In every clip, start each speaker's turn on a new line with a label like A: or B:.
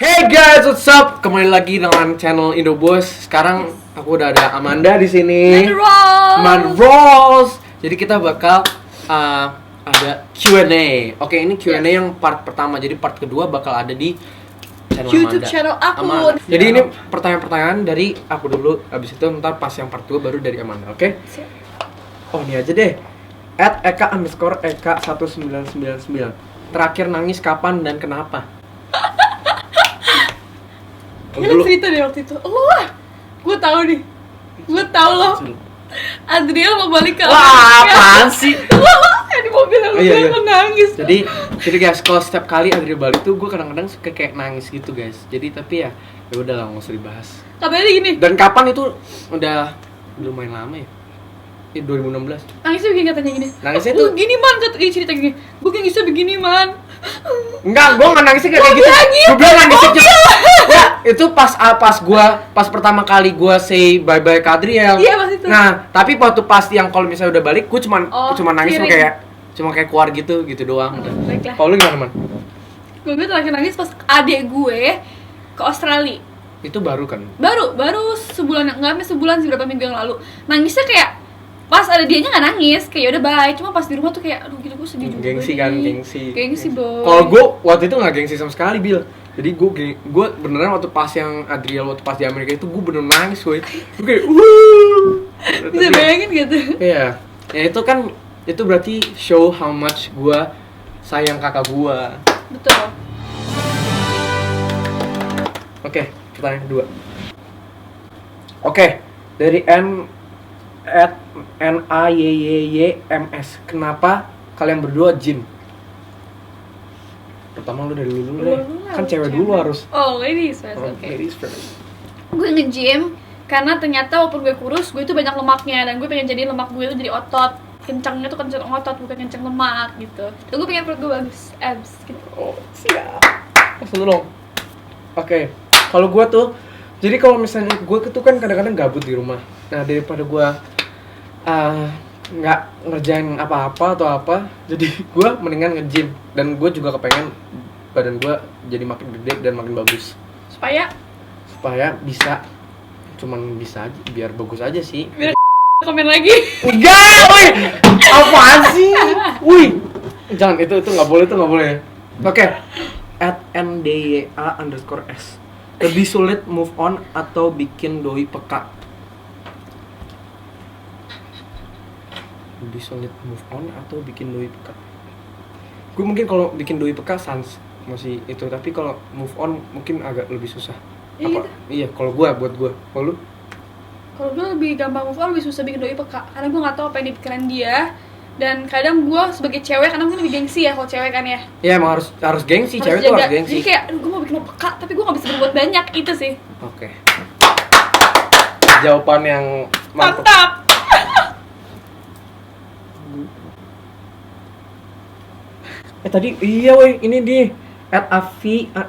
A: Hey guys, what's up? Kembali lagi dengan channel Indobos. Sekarang aku udah ada Amanda di sini. Amanda Rolls. Jadi kita bakal ada Q&A. Oke, ini Q&A yang part pertama. Jadi part kedua bakal ada di channel
B: YouTube
A: Amanda.
B: channel aku.
A: Jadi ini pertanyaan-pertanyaan dari aku dulu. Abis itu ntar pas yang part 2 baru dari Amanda. Oke? Oh, ini aja deh. @eka_eka1999. Terakhir nangis kapan dan kenapa?
B: Lu cerita deh waktu itu. Wah, gue tahu nih. Gue tahu loh. Adriel mau balik ke
A: Wah, apaan sih?
B: Kayak di mobil aku
A: Iya.
B: nangis.
A: Jadi guys, kalau setiap kali Adriel balik tuh gue kadang-kadang suka kayak nangis gitu guys. Jadi tapi ya udah lah, nggak usah dibahas.
B: Katanya gini.
A: Dan kapan itu udah lumayan lama ya? 2016.
B: Nangisnya begini katanya gini.
A: Nangisnya
B: Gue
A: tuh
B: gini man, dia cerita gini. Gue nangisnya begini man.
A: enggak, gue nggak nangisnya kayak gitu. Gue bilang nangisnya ya, itu pas pertama kali gue say bye bye ke Adriel.
B: Iya, pas itu.
A: Nah, tapi waktu pas yang kalau misalnya udah balik, gue cuma nangis
B: kiring.
A: cuma kayak keluar gitu doang.
B: Baiklah.
A: Kalau lu gimana, Man?
B: Gue terakhir nangis pas adek gue ke Australia.
A: Itu baru kan?
B: Baru sebulan, enggak sampai sebulan sih, berapa minggu yang lalu. Nangisnya kayak pas ada dianya nggak nangis, kayak udah bye. Cuma pas di rumah tuh kayak aduh gitu, gue sedih juga.
A: Gengsi kan, gengsi.
B: Boy.
A: Kalau gue waktu itu nggak gengsi sama sekali, Bil. Jadi gue beneran waktu pas yang Adriel waktu pas di Amerika itu gue bener nangis, gue kayak
B: bisa bayangin gitu.
A: Iya, ya itu kan itu berarti show how much gue sayang kakak gue.
B: Betul.
A: Oke, pertanyaan kedua. Oke, dari NAYYYMS. Kenapa kalian berdua gym? Pertama lu dari dulu deh. Kan cewek dulu harus.
B: Oh, ladies first. Oke.
A: Ladies first.
B: Gue nge-gym karena ternyata walaupun gue kurus, gue itu banyak lemaknya dan gue pengen jadi lemak gue itu jadi otot. Kencangnya tuh kencang otot, bukan kencang lemak gitu. Dan gue pengen perut gue bagus, abs gitu.
A: Oh, siap. Langsung dong. Oke. Kalau gue tuh, jadi kalau misalnya gue tuh kan kadang-kadang gabut di rumah. Nah, daripada gue nggak ngerjain apa-apa atau apa, jadi gue mendingan nge-gym. Dan gue juga kepengen badan gue jadi makin gede dan makin bagus.
B: Supaya
A: Bisa, cuman bisa aja, biar bagus aja sih.
B: biar komen lagi.
A: Enggak, woi, apaan sih? Wih, jangan, itu nggak boleh. Oke, @ndya_s. Lebih sulit move on atau bikin doi peka? Lebih sulit move on atau bikin doi peka? Gue mungkin kalau bikin doi peka sans masih itu, tapi kalau move on mungkin agak lebih susah.
B: Iya
A: Apa?
B: gitu.
A: Iya, kalau buat gue. Kalau lu?
B: Kalau gue lebih gampang move on, lebih susah bikin doi peka. Karena gue nggak tahu apa yang di pikiran dia. Dan kadang gue sebagai cewek, kadang mungkin lebih gengsi ya kalau cewek kan ya.
A: Ya emang harus gengsi, cewek tuh
B: jaga.
A: harus gengsi.
B: Jadi kayak, aduh gue mau bikin lo peka, tapi gue nggak bisa berbuat banyak, itu sih.
A: Oke. Jawaban yang mantap.
B: Mantap.
A: Tadi iya woi, ini di @avi_hafida.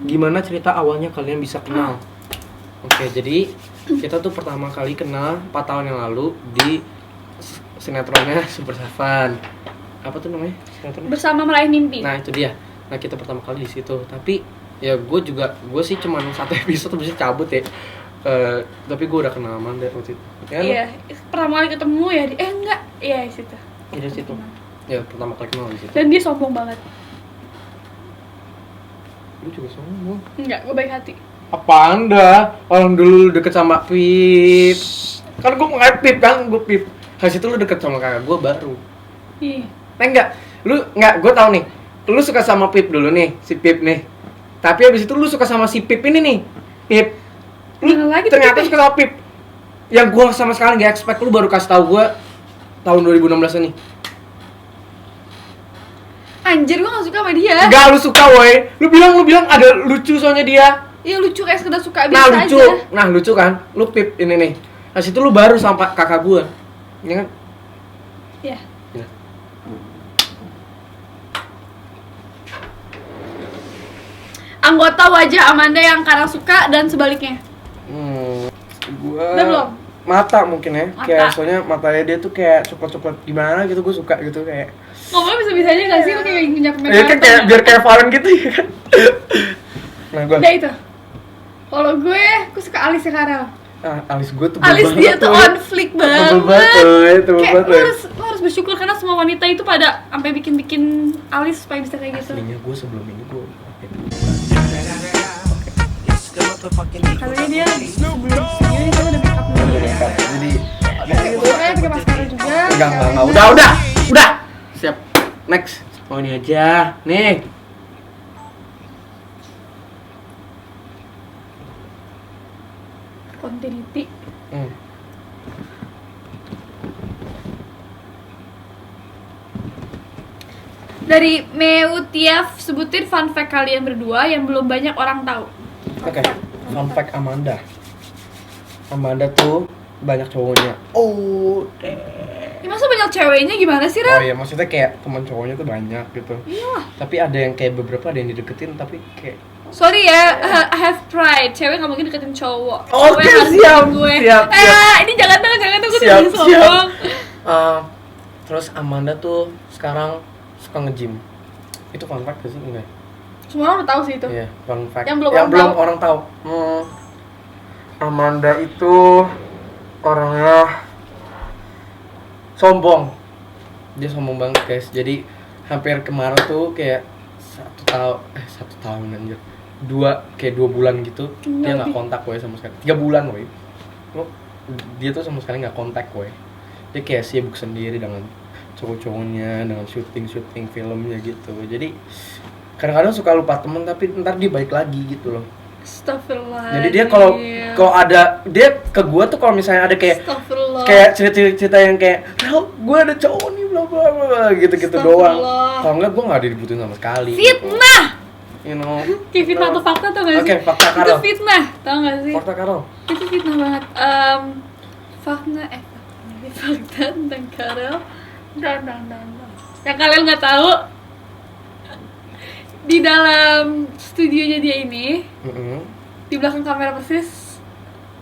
A: Gimana cerita awalnya kalian bisa kenal? Oke, jadi kita tuh pertama kali kenal 4 tahun yang lalu di sinetronnya Super Seven. Apa tuh namanya? Sinetronnya?
B: Bersama meraih mimpi.
A: Nah, itu dia. Nah, kita pertama kali di situ. Tapi ya gue sih cuman 1 episode bisa cabut ya. Tapi gue udah kenal Amanda waktu itu. Ya,
B: Iya, pertama kali ketemu ya di enggak, iya di situ.
A: di situ. Ya, pertama kali kenal di situ.
B: Dan dia sombong banget.
A: Lu juga sombong.
B: Enggak, gue baik hati.
A: Apa Anda? Orang dulu deket sama Pip. Kan gue ngeliat Pip kan, gue Pip. Habis itu lu deket sama kakak gue baru.
B: Ih,
A: Enggak, gue tahu nih. Lu suka sama Pip dulu nih, si Pip nih. Tapi habis itu lu suka sama si Pip ini nih. Pip. Lu
B: Mana lagi tuh
A: ternyata
B: Pip?
A: suka sama Pip. Yang gue sama sekali gak expect, lu baru kasih tahu gue tahun 2016 ini.
B: anjir gue gak suka sama dia.
A: Enggak, lu suka woi. Lu bilang ada lucu soalnya dia.
B: Iya lucu, kayak sekedar suka
A: Nah
B: biasa
A: lucu,
B: aja.
A: lucu kan, lu Pip ini nih. Habis itu lu baru sama kakak gue, ya kan?
B: Iya.
A: Ya.
B: Anggota wajah Amanda yang karena suka dan sebaliknya.
A: Gua
B: Udah belum?
A: mata mungkin ya.
B: Mata.
A: Kayak soalnya matanya dia tuh kayak coklat-coklat gimana gitu, gue suka gitu kayak.
B: Ngomongnya bisa-bisanya gak sih lu kayak nginjak make
A: Ya kan kayak biar kayak Valen gitu ya kan. Nah gue.
B: Udah itu. Kalau gue suka alisnya Karel.
A: Alis gue tuh
B: Alis dia tuh on flick banget.
A: Tebel banget, tebel
B: Kayak
A: banget.
B: lo harus bersyukur karena semua wanita itu pada sampai bikin alis supaya bisa kayak gitu.
A: Aslinya gue sebelum ini gue
B: Karena dia sebelum ini dia udah make up dulu ya.
A: jadi
B: Pakai maskara juga.
A: enggak. Udah. Siap. Next. Oh ini aja. Nih.
B: Continuity. Dari Meutiaf, sebutin fun fact kalian berdua yang belum banyak orang tahu.
A: Oke. Fun fact Amanda. Amanda tuh banyak cowoknya. Oh,
B: Ya, masa banyak ceweknya gimana sih,
A: Oh
B: Ram?
A: iya, maksudnya kayak teman cowoknya tuh banyak gitu.
B: Iya.
A: Tapi ada yang kayak beberapa ada yang dideketin tapi kayak
B: Sorry ya, I have pride. Cewek nggak mungkin deketin cowok.
A: Oke,
B: Cewek harus
A: siap,
B: deketin gue.
A: siap.
B: Ini jangan gue
A: Siap,
B: jadi sombong.
A: Terus Amanda tuh sekarang suka nge-gym. Itu fun fact gak sih? Enggak.
B: Semua orang udah tahu sih itu.
A: Iya, fun fact.
B: Yang belum
A: orang tahu. Amanda itu orangnya sombong. Dia sombong banget, guys. Jadi hampir kemarin tuh kayak 1 tahun anjir. 2 bulan gitu dia nggak kontak gue sama sekali. 3 bulan gue. Dia tuh sama sekali nggak kontak gue. Dia kayak sibuk sendiri dengan cowok-cowoknya, dengan syuting filmnya gitu. Jadi kadang-kadang suka lupa temen tapi ntar dia balik lagi gitu loh.
B: Astagfirullah.
A: Jadi dia kalau ada dia ke gua tuh kalau misalnya ada kayak
B: Astagfirullah.
A: kayak cerita yang kayak gue ada cowok nih bla bla bla gitu doang. Kalau enggak gua nggak dibutuhin sama sekali.
B: Fitnah.
A: You know.
B: Kayak fitnah atau fakta tau gak sih?
A: Oke, fakta
B: Itu
A: Karel.
B: fitnah, tau gak sih?
A: Fakta Karel.
B: Itu fitnah banget. Fakta tentang Karel. Dan. Yang kalian nggak tahu, di dalam studionya dia ini, di belakang kamera persis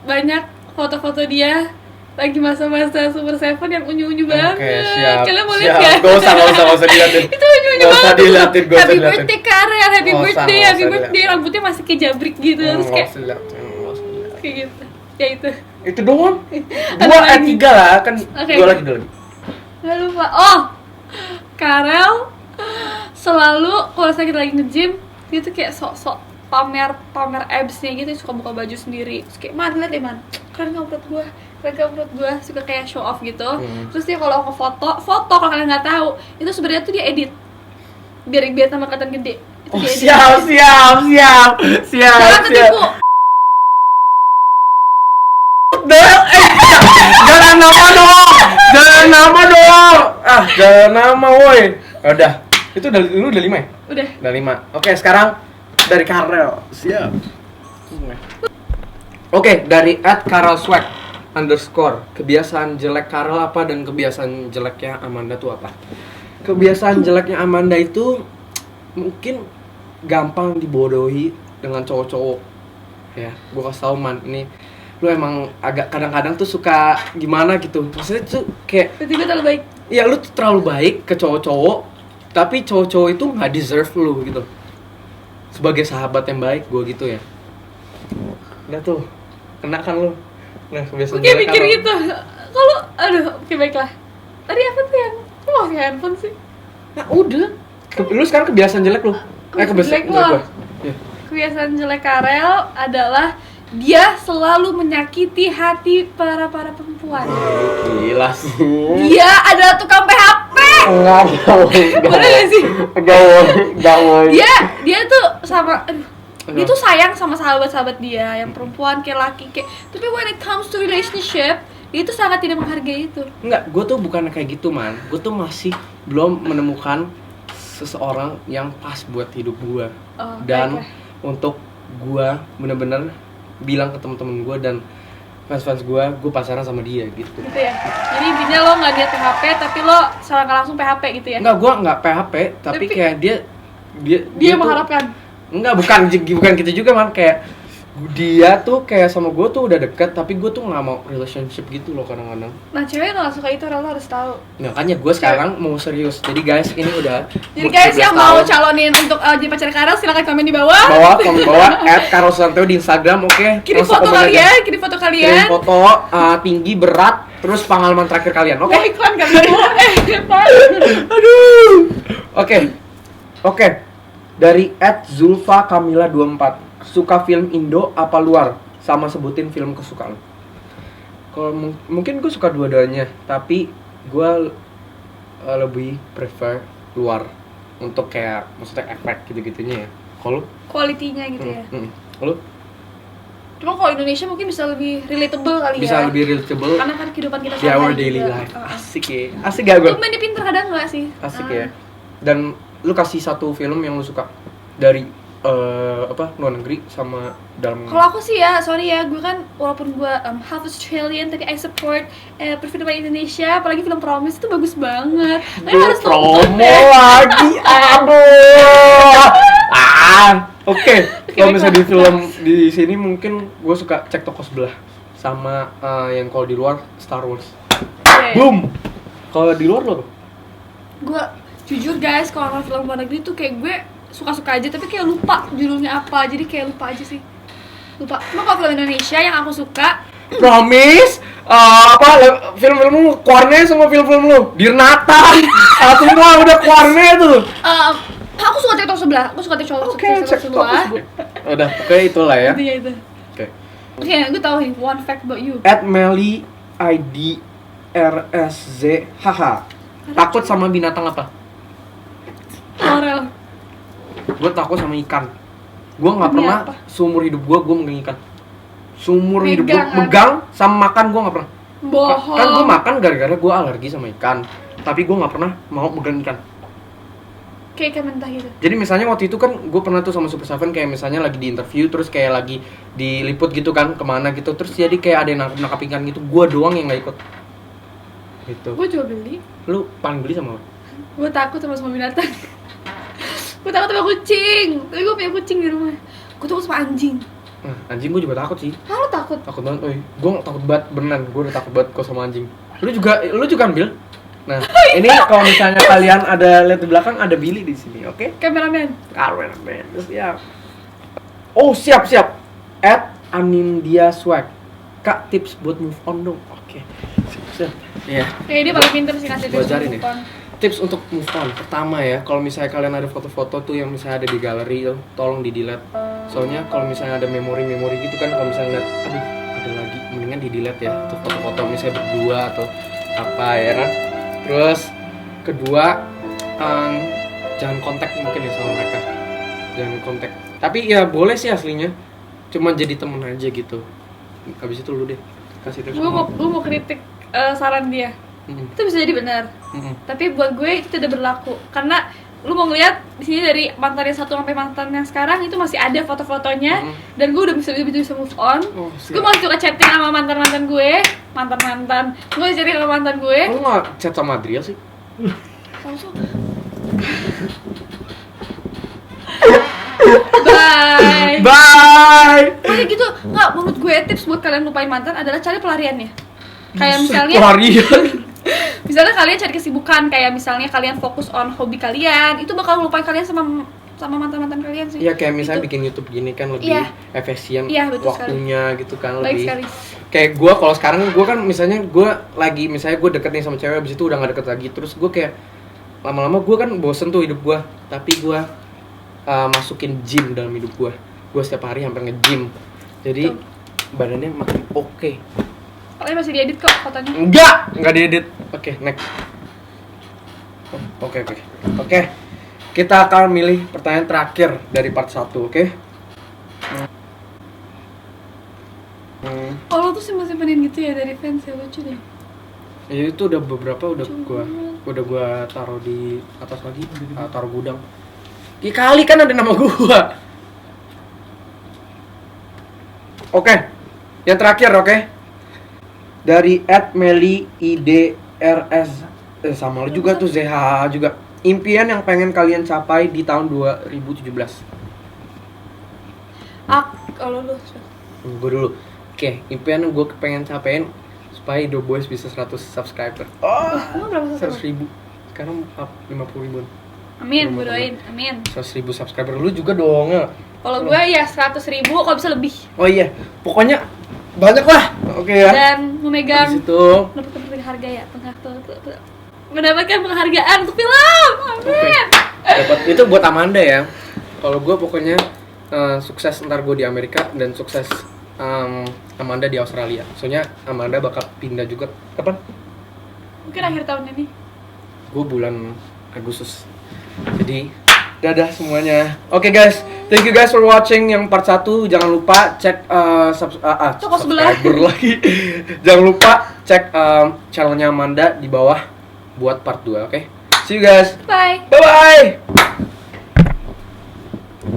B: banyak foto-foto dia lagi masa-masa Super Seven yang unyu-unyu banget.
A: Oke, siap.
B: Kalian mau lihat
A: Siap.
B: gak?
A: Gak usah diliatin.
B: Itu unyu-unyu
A: Gak usah
B: banget.
A: diliatin, gak usah
B: Happy
A: diliatin.
B: birthday Karel, happy
A: Nggak usah,
B: birthday,
A: nggak
B: happy
A: usah
B: birthday. Rambutnya masih kayak jabrik gitu, terus kayak kayak gitu. Ya itu.
A: Itu doang.
B: Ada
A: Gua
B: lagi.
A: 3 lah kan.
B: Oke.
A: Gua lagi.
B: Gak lupa. Oh, Karel selalu kalau saya lagi nge-gym, dia tuh kayak sok-sok pamer abs-nya gitu, suka buka baju sendiri. Terus kayak, "Man, liat deh, Man. Keren gak menurut gua?" Suka kayak show off gitu. Terus dia kalau foto kalau kalian nggak tahu, itu sebenarnya tuh dia edit. Biar tambah kelihatan gede. Itu
A: Oh,
B: dia edit.
A: siap.
B: Jangan ketipu.
A: Jangan nama dong. Jangan nama woi. Udah. Itu lu udah 5 ya?
B: Udah.
A: Udah 5. Oke, sekarang dari Karel. Siap. Oke, dari @karelswag _ kebiasaan jelek Karel apa dan kebiasaan jeleknya Amanda tuh apa? Kebiasaan jeleknya Amanda itu mungkin gampang dibodohi dengan cowok-cowok. Ya, gua kasih tau Man, ini lu emang agak kadang-kadang tuh suka gimana gitu. Maksudnya tuh kayak
B: Berarti gue terlalu baik.
A: ya lu tuh terlalu baik ke cowok-cowok, tapi cowok-cowok itu nggak deserve lu gitu. Sebagai sahabat yang baik, gue gitu ya. Udah tuh, kena kan lu. Nah, kebiasaan
B: Oke,
A: jelek
B: mikir
A: apa?
B: gitu. Kalau oke baiklah. Tadi apa tuh yang lu mau pakai handphone sih?
A: Nah, udah. Lu sekarang kebiasaan jelek lu. Kebiasaan
B: Jelek
A: jelek
B: gua.
A: gue. Ya.
B: Kebiasaan jelek Karel adalah dia selalu menyakiti hati para perempuan.
A: Gila sih.
B: Dia adalah tukang PHP.
A: Enggak.
B: Bener gak sih?
A: Enggak.
B: Dia tuh sama dia tuh sayang sama sahabat-sahabat dia yang perempuan kayak laki kayak, tapi when it comes to relationship dia tuh sangat tidak menghargai itu.
A: Enggak, gue tuh bukan kayak gitu Man. Gue tuh masih belum menemukan seseorang yang pas buat hidup gue. Dan untuk gue bener-bener bilang ke temen-temen gue dan fans-fans gue pacaran sama dia gitu.
B: Gitu ya. Jadi intinya lo nggak niat PHP tapi lo secara nggak langsung PHP gitu ya?
A: Enggak, gue nggak PHP tapi kayak dia
B: Dia
A: tuh-
B: mengharapkan.
A: Enggak, bukan gitu juga Man, kayak dia tuh kayak sama gue tuh udah deket, tapi gue tuh nggak mau relationship gitu loh kadang-kadang.
B: Nah cewek nggak suka itu, lo harus tahu.
A: Makanya gue sekarang mau serius. Jadi guys, ini udah.
B: Jadi guys yang mau calonin untuk jadi pacar Karel, silakan komen di bawah.
A: Komen bawah @karelsusanto di Instagram, oke?
B: Kirim foto kalian, kirim foto kalian.
A: Kirim foto tinggi, berat, terus pengalaman terakhir kalian, oke?
B: Mau iklan kan?
A: Aduh. Oke. Dari @zulfa kamila24. Suka film Indo apa luar? Sama sebutin film kesukaan. Kalau mungkin gue suka dua-duanya, tapi gue lebih prefer luar untuk kayak maksudnya efek gitu-gitunya ya. Kalau
B: kualitinya gitu ya.
A: Kalau
B: cuma kalau Indonesia mungkin bisa lebih relatable kali ya.
A: Bisa lebih relatable.
B: Karena kan kehidupan kita
A: di our daily life. Asik ya. Asik gak gue?
B: Lu main pinter kadang nggak sih?
A: Asik ya. Dan lu kasih satu film yang lu suka dari luar negeri sama dalam.
B: Kalau aku sih ya, sorry ya, gue kan walaupun gue half Australian tapi I support perfilman Indonesia, apalagi film Promise itu bagus banget. Kalian harus
A: promo lagi, aduh. Oke. Kalau misalnya di film di sini mungkin gue suka Cek Toko Sebelah sama yang kalau di luar Star Wars. Boom. Kalau di luar lo?
B: Gue jujur guys, kalau film luar negeri tuh kayak gue suka-suka aja tapi kayak lupa judulnya apa, jadi kayak lupa aja sih, lupa. Cuma kalau film Indonesia yang aku suka
A: Promise, film-film lu kuarnya sama film-film lu Dirnata, semua udah kuarnya tuh.
B: Aku suka Cek Toko Sebelah, aku suka Cek Toko Sebelah.
A: Udah, oke itulah ya.
B: Itu. Oke, gue tahu nih one fact about you.
A: @meli_idrsz. Takut sama binatang apa?
B: Korel.
A: Gue takut sama ikan. Gue nggak pernah seumur hidup gue megang ikan. Seumur hidup gue megang sama makan gue nggak pernah.
B: Bohong.
A: Kan gue makan gara-gara gue alergi sama ikan. Tapi gue nggak pernah mau megang ikan.
B: Kayak ikan mentah gitu.
A: Jadi misalnya waktu itu kan gue pernah tuh sama Super Seven kayak misalnya lagi di interview terus kayak lagi diliput gitu kan kemana gitu terus jadi kayak ada yang nangkap ikan gitu. Gue doang yang nggak ikut. Gitu.
B: Gue juga beli.
A: Lu paling beli sama apa?
B: Gue takut sama semua binatang. Gue takut sama kucing, tapi gue punya kucing di rumah. Gue takut sama anjing.
A: Nah, anjing gue juga takut sih.
B: Lo takut?
A: Takut banget, gue takut banget beneran. Gue udah takut banget kok sama anjing. Lu juga ambil. Nah, ini kalau misalnya kalian ada lihat di belakang ada Billy di sini, oke?
B: Kameramen.
A: Siap. Oh siap. @anindia swag. Kak tips buat move on dong. Oke. Siap. Iya.
B: Kayak dia paling pintar sih ngasih tips
A: move on. Tips untuk move on, pertama ya, kalau misalnya kalian ada foto-foto tuh yang misalnya ada di galeri, tolong di-delete. Soalnya kalau misalnya ada memori-memori gitu kan, kalau misalnya lihat, aduh ada lagi, mendingan di-delete ya. Tuh foto-foto misalnya berdua atau apa ya kan. Terus kedua, jangan kontak mungkin ya sama mereka. Jangan kontak. Tapi ya boleh sih aslinya, cuma jadi temen aja gitu. Habis itu lu deh kasih tips.
B: Gue mau kritik saran dia. Itu bisa jadi benar. Tapi buat gue itu tidak berlaku karena lu mau ngeliat di sini dari mantan yang satu sampai mantan yang sekarang itu masih ada foto-fotonya dan gue udah bisa move on. Gue masih suka chatting sama mantan gue masih chatting sama mantan gue.
A: Lu nggak chat sama Adria sih? Bye.
B: Kayak gitu nggak, menurut gue tips buat kalian lupain mantan adalah cari pelariannya. Kayak misalnya misalnya kalian cari kesibukan, kayak misalnya kalian fokus on hobi kalian, itu bakal ngelupain kalian sama mantan-mantan kalian sih.
A: Iya, kayak misalnya bikin YouTube gini kan lebih efisien waktunya sekali. Gitu kan lebih. Kayak gue kalau sekarang gue kan misalnya gue deket nih sama cewek, abis itu udah gak deket lagi, terus gue kayak lama-lama gue kan bosen tuh hidup gue, tapi gue masukin gym dalam hidup gue setiap hari hampir nge-gym, jadi badannya makin oke.
B: Kalian masih diedit kok fotonya?
A: Enggak diedit. Oke, next. Oke. Kita akan milih pertanyaan terakhir dari part 1, oke?
B: Oh, lo tuh simpen-simpenin gitu ya dari fans ya, lucu deh.
A: Ya itu udah beberapa udah gua taruh di atas lagi, taruh gudang. Kali kan ada nama gua. Oke. Yang terakhir, oke? Dari @meli_idrs sama lu juga tuh ZH juga. Impian yang pengen kalian capai di tahun 2017.
B: Kalau lu
A: Gue dulu. Oke, impian gue pengen capein supaya Indo Boys bisa 100 subscriber.
B: emang berapa
A: 100.000. Sekarang 50.000.
B: Amin, gue doain, amin.
A: 100.000 subscriber lu juga dong ya.
B: Kalau gue ya 100.000, kalau bisa lebih.
A: Oh iya, pokoknya banyak lah. Oke ya.
B: Dan memegang
A: Habis itu
B: mendapatkan penghargaan, mendapatkan penghargaan untuk film. Amin.
A: dapat itu buat Amanda ya. Kalau gue pokoknya sukses ntar gue di Amerika dan sukses Amanda di Australia. Soalnya Amanda bakal pindah juga kapan?
B: Mungkin akhir tahun ini.
A: Gue bulan Agustus. Jadi dadah semuanya. Oke guys, thank you guys for watching yang part 1. Jangan lupa cek
B: Toko sebelah.
A: subscriber lagi. Jangan lupa cek channelnya Amanda di bawah buat part 2, oke? See you guys.
B: Bye.
A: Bye bye.